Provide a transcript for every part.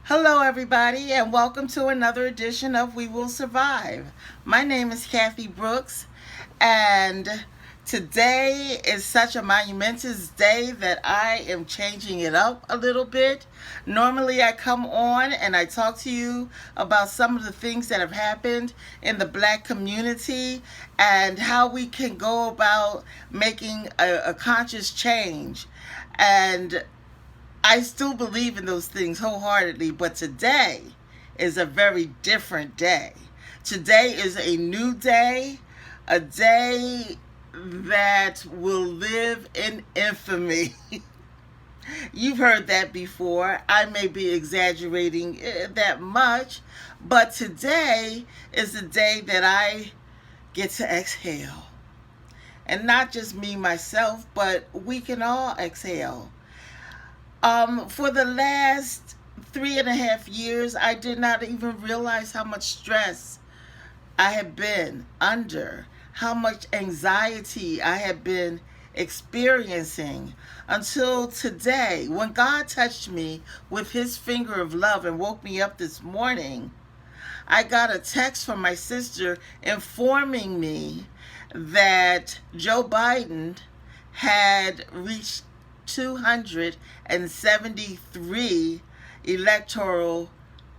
Hello, everybody, and welcome to another edition of We Will Survive. My name is Kathy Brooks, and today is such a monumentous day that I am changing it up a little bit. Normally, I come on and I talk to you about some of the things that have happened in the black community and how we can go about making a conscious change. And I still believe in those things wholeheartedly, but today is a very different day. Today is a new day, a day that will live in infamy. You've heard that before. I may be exaggerating that much, but today is the day that I get to exhale. And not just me, myself, but we can all exhale. For the last 3.5 years, I did not even realize how much stress I had been under, how much anxiety I had been experiencing until today when God touched me with his finger of love and woke me up this morning. I got a text from my sister informing me that Joe Biden had reached 273 electoral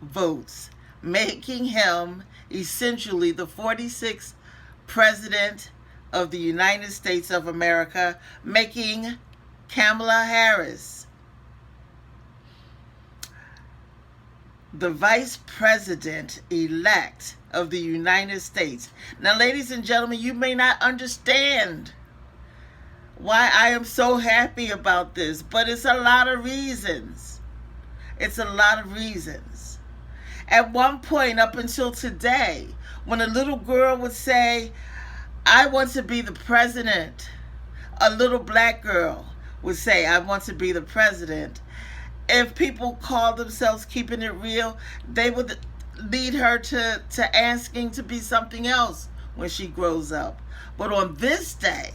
votes, making him essentially the 46th president of the United States of America, making Kamala Harris the vice president elect of the United States. Now, ladies and gentlemen, you may not understand why I am so happy about this, but it's a lot of reasons. It's a lot of reasons. At one point, up until today, when a little girl would say, I want to be the president, a little black girl would say, I want to be the president. If people call themselves keeping it real, they would lead her to asking to be something else when she grows up. But on this day,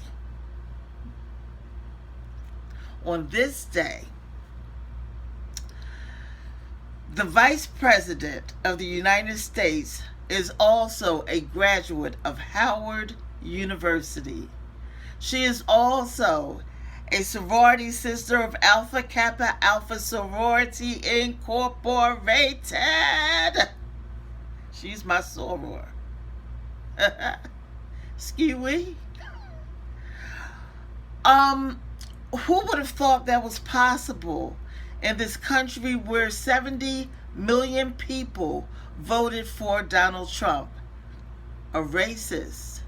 the Vice President of the United States is also a graduate of Howard University. She is also a sorority sister of Alpha Kappa Alpha Sorority Incorporated. She's my soror. Skewy. Who would have thought that was possible in this country where 70 million people voted for Donald Trump, a racist,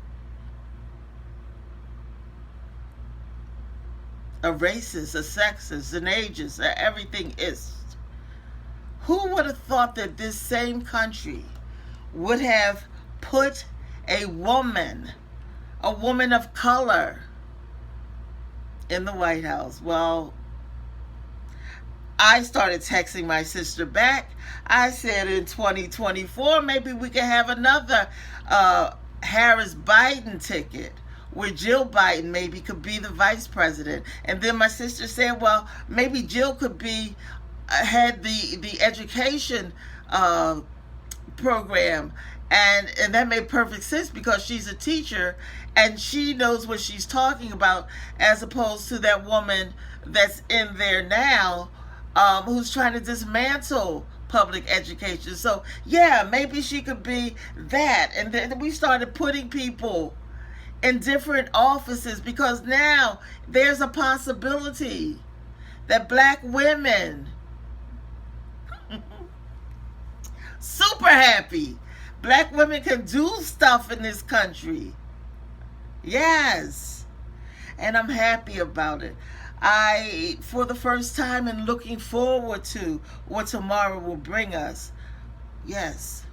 a sexist, an ageist, everything is. Who would have thought that this same country would have put a woman of color, in the White House? Well, I started texting my sister back. I said in 2024, maybe we can have another Harris-Biden ticket where Jill Biden maybe could be the vice president. And then my sister said, well, maybe Jill could be, had the education program. And that made perfect sense because she's a teacher and she knows what she's talking about, as opposed to that woman that's in there now who's trying to dismantle public education. So, yeah, maybe she could be that. And then we started putting people in different offices because now there's a possibility that black women, super happy, black women can do stuff in this country. Yes. And I'm happy about it. I, for the first time, am looking forward to what tomorrow will bring us. Yes.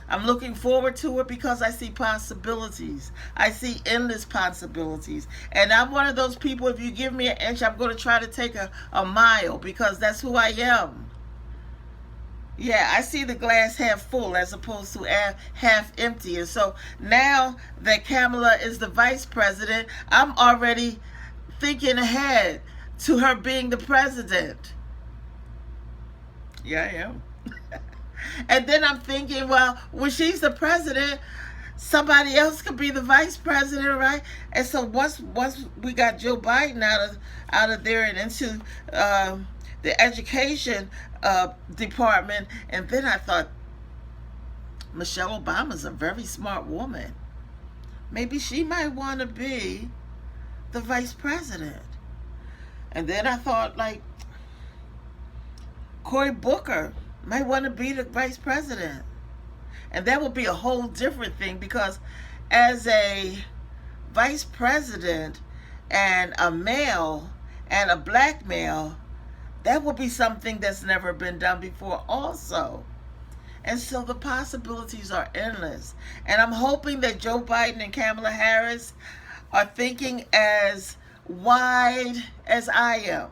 I'm looking forward to it because I see possibilities. I see endless possibilities. And I'm one of those people, if you give me an inch, I'm going to try to take a mile because that's who I am. Yeah, I see the glass half full as opposed to half empty. And so now that Kamala is the vice president, I'm already thinking ahead to her being the president. Yeah, I am. And then I'm thinking, well, when she's the president, somebody else could be the vice president, right? And so once we got Joe Biden out of there and into the education department, and then I thought Michelle Obama's a very smart woman. Maybe she might want to be the vice president. And then I thought, like, Cory Booker might want to be the vice president. And that would be a whole different thing, because as a vice president and a male and a black male, that would be something that's never been done before also. And so the possibilities are endless. And I'm hoping that Joe Biden and Kamala Harris are thinking as wide as I am.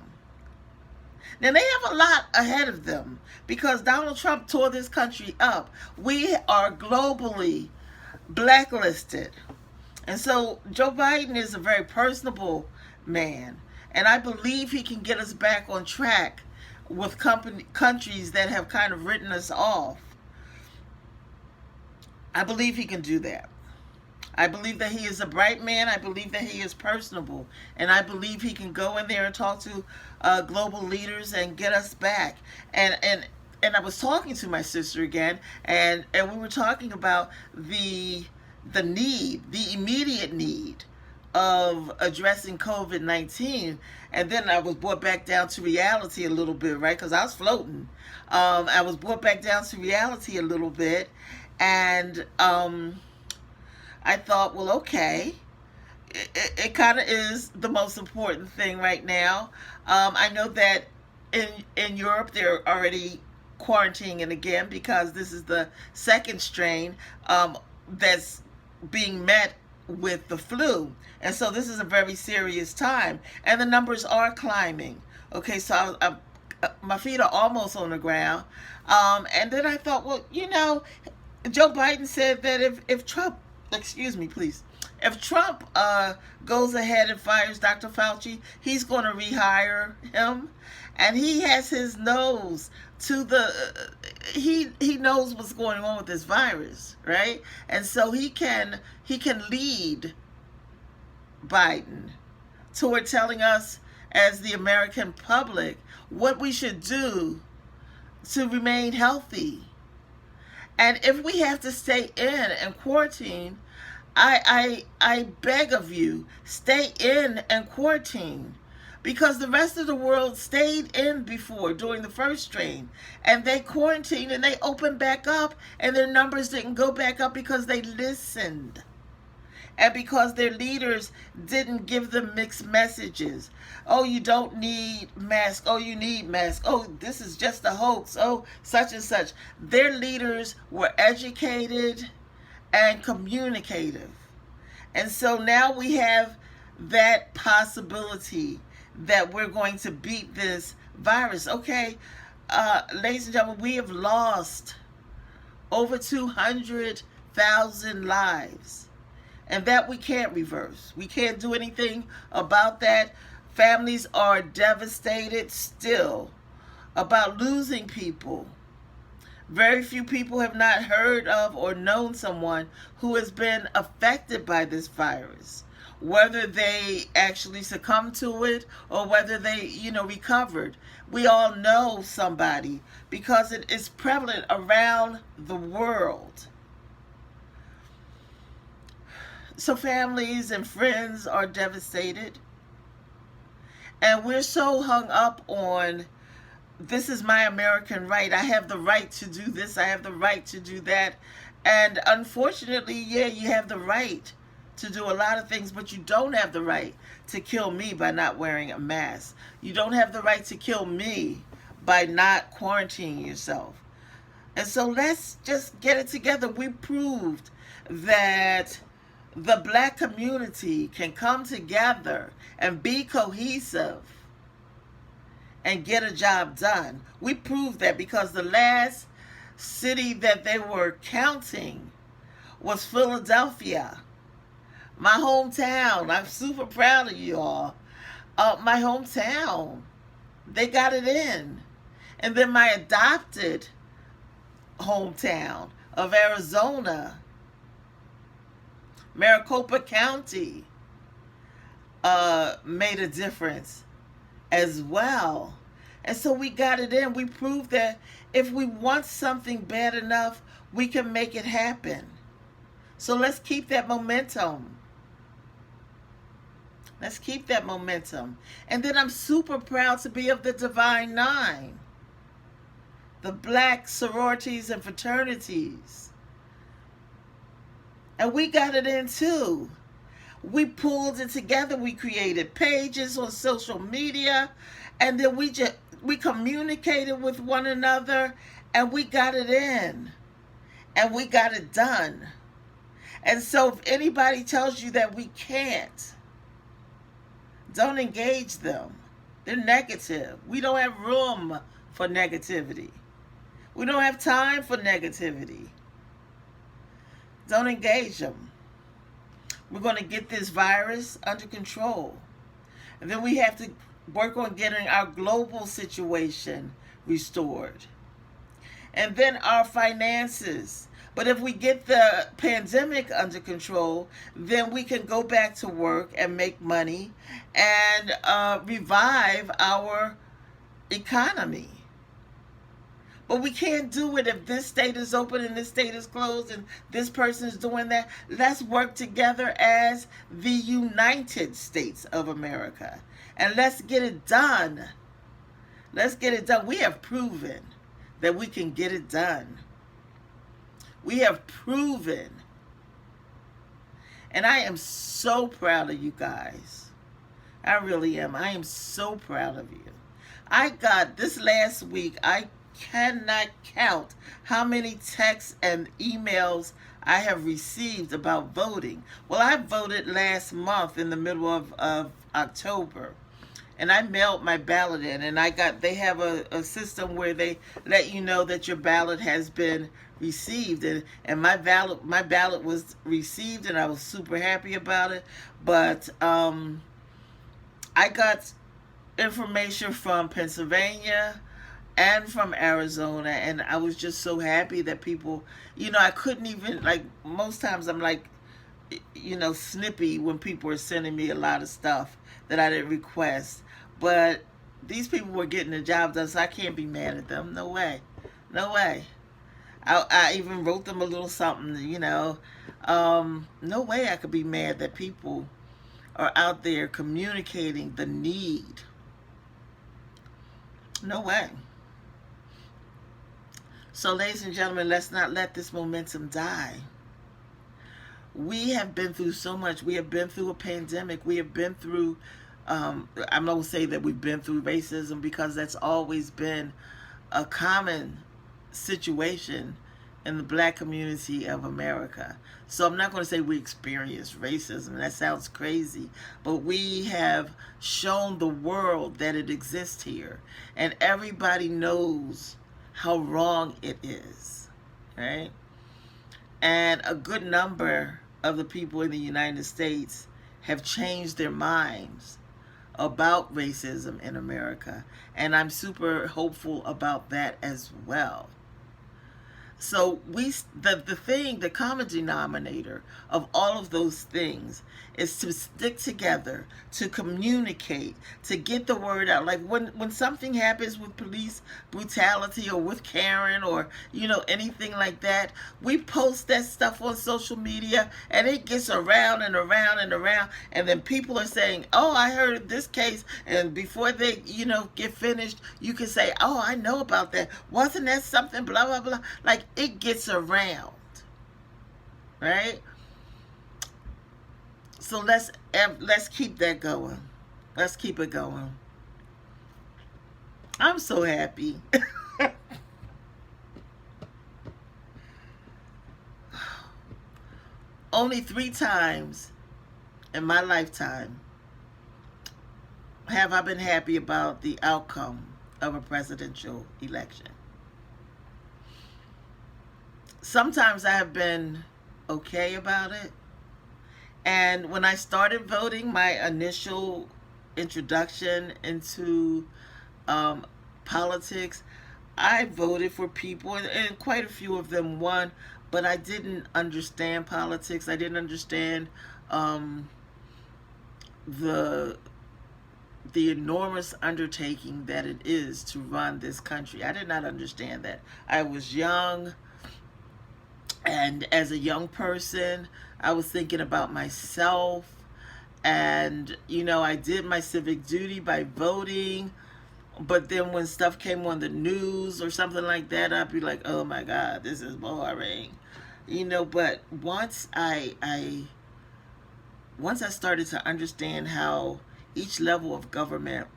Now, they have a lot ahead of them because Donald Trump tore this country up. We are globally blacklisted. And so Joe Biden is a very personable man. And I believe he can get us back on track with countries that have kind of written us off. I believe he can do that. I believe that he is a bright man. I believe that he is personable. And I believe he can go in there and talk to global leaders and get us back. And I was talking to my sister again, and we were talking about the immediate need of addressing COVID-19. And then I was brought back down to reality a little bit, right? Because I was floating. I was brought back down to reality a little bit. And I thought, well, okay, it kind of is the most important thing right now. I know that in Europe they're already quarantining again because this is the second strain that's being met with the flu. And so this is a very serious time. And the numbers are climbing. Okay, so my feet are almost on the ground. And then I thought, well, Joe Biden said that if Trump, excuse me, please, if Trump goes ahead and fires Dr. Fauci, he's going to rehire him. And he has his nose to he knows what's going on with this virus, right? And so he can lead Biden toward telling us as the American public what we should do to remain healthy. And if we have to stay in and quarantine, I beg of you, stay in and quarantine. Because the rest of the world stayed in before, during the first strain. And they quarantined and they opened back up. And their numbers didn't go back up because they listened. And because their leaders didn't give them mixed messages. Oh, you don't need masks. Oh, you need masks. Oh, this is just a hoax. Oh, such and such. Their leaders were educated and communicative. And so now we have that possibility that we're going to beat this virus. Okay, ladies and gentlemen, we have lost over 200,000 lives. And that we can't reverse. We can't do anything about that. Families are devastated still about losing people. Very few people have not heard of or known someone who has been affected by this virus. Whether they actually succumbed to it or whether they, recovered. We all know somebody because it is prevalent around the world. So families and friends are devastated. And we're so hung up on, this is my American right. I have the right to do this. I have the right to do that. And unfortunately, yeah, you have the right to do a lot of things, but you don't have the right to kill me by not wearing a mask. You don't have the right to kill me by not quarantining yourself. And so let's just get it together. We proved that the black community can come together and be cohesive and get a job done. We proved that because the last city that they were counting was Philadelphia. My hometown. I'm super proud of you all. My hometown. They got it in. And then my adopted hometown of Arizona, Maricopa County, made a difference as well. And so we got it in. We proved that if we want something bad enough, we can make it happen. So let's keep that momentum. Let's keep that momentum. And then I'm super proud to be of the Divine Nine, the black sororities and fraternities. And we got it in too. We pulled it together. We created pages on social media, and then we communicated with one another, and we got it in, and we got it done. And so if anybody tells you that we can't, don't engage them. They're negative. We don't have room for negativity. We don't have time for negativity. Don't engage them. We're going to get this virus under control. And then we have to work on getting our global situation restored. And then our finances. But if we get the pandemic under control, then we can go back to work and make money and revive our economy. But we can't do it if this state is open and this state is closed and this person is doing that. Let's work together as the United States of America. And let's get it done. Let's get it done. We have proven that we can get it done. We have proven. And I am so proud of you guys. I really am. I am so proud of you. I got this last week, I cannot count how many texts and emails I have received about voting. Well, I voted last month in the middle of October, and I mailed my ballot in, and they have a system where they let you know that your ballot has been received, and my ballot was received, and I was super happy about it. But I got information from Pennsylvania and from Arizona, and I was just so happy that people, I couldn't even, like, most times I'm like, snippy when people are sending me a lot of stuff that I didn't request, but these people were getting the job done, so I can't be mad at them. No way. No way. I even wrote them a little something, no way I could be mad that people are out there communicating the need. No way. So, ladies and gentlemen, let's not let this momentum die. We have been through so much. We have been through a pandemic. We have been through, I'm not going to say that we've been through racism, because that's always been a common situation in the black community of America. So I'm not going to say we experienced racism. That sounds crazy. But we have shown the world that it exists here. And everybody knows how wrong it is, right? And a good number of the people in the United States have changed their minds about racism in America. And I'm super hopeful about that as well. So the common denominator of all of those things is to stick together, to communicate, to get the word out. Like when something happens with police brutality or with Karen or, anything like that, we post that stuff on social media and it gets around and around and around. And then people are saying, oh, I heard this case. And before they, get finished, you can say, oh, I know about that. Wasn't that something, blah, blah, blah. Like, it gets around, right? So let's keep that going. Let's keep it going. I'm so happy. Only 3 times in my lifetime have I been happy about the outcome of a presidential election. Sometimes I have been okay about it. And when I started voting, my initial introduction into politics, I voted for people, and quite a few of them won, but I didn't understand politics. I didn't understand um, the the enormous undertaking that it is to run this country. I did not understand that. I was young, and as a young person, I was thinking about myself. And, I did my civic duty by voting. But then when stuff came on the news or something like that, I'd be like, oh my God, this is boring. But once I started to understand how each level of government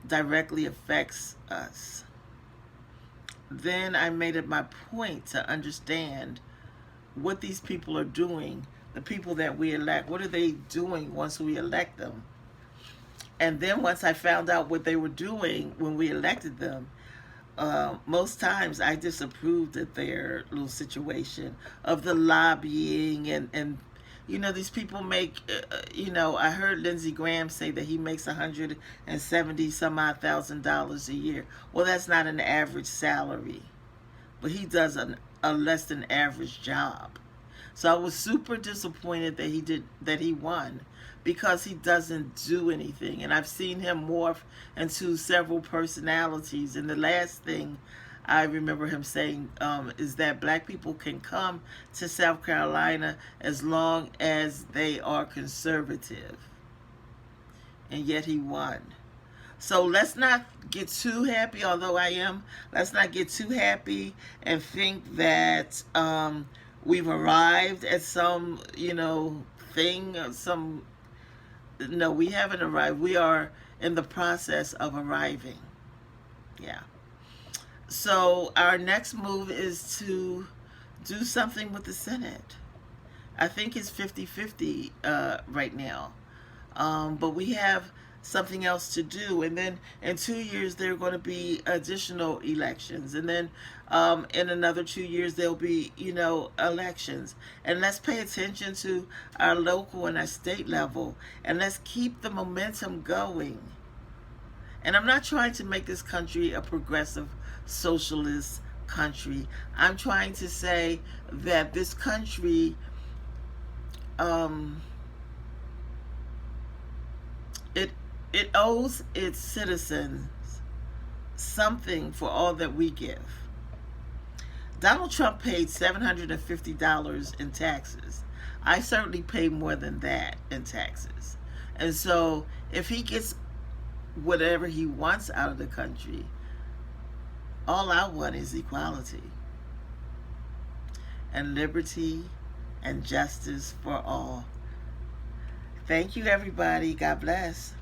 directly affects us, then I made it my point to understand what these people are doing, the people that we elect. What are they doing once we elect them? And then once I found out what they were doing when we elected them, most times I disapproved of their little situation of the lobbying and these people make I heard Lindsey Graham say that he makes 170 some odd $1,000 a year. Well, that's not an average salary, but he does a less than average job. So I was super disappointed that he won, because he doesn't do anything. And I've seen him morph into several personalities. And the last thing I remember him saying is that black people can come to South Carolina as long as they are conservative. And yet he won. So let's not get too happy, although I am. Let's not get too happy and think that we've arrived at some, thing, some. No, we haven't arrived. We are in the process of arriving. Yeah. So our next move is to do something with the Senate. I think it's 50-50 right now. But we have something else to do. And then in 2 years, there are going to be additional elections. And then in another 2 years, there'll be, elections. And let's pay attention to our local and our state level. And let's keep the momentum going. And I'm not trying to make this country a progressive socialist country. I'm trying to say that this country it owes its citizens something for all that we give. Donald Trump paid $750 in taxes. I certainly pay more than that in taxes. And so if he gets whatever he wants out of the country, all I want is equality and liberty and justice for all. Thank you, everybody. God bless.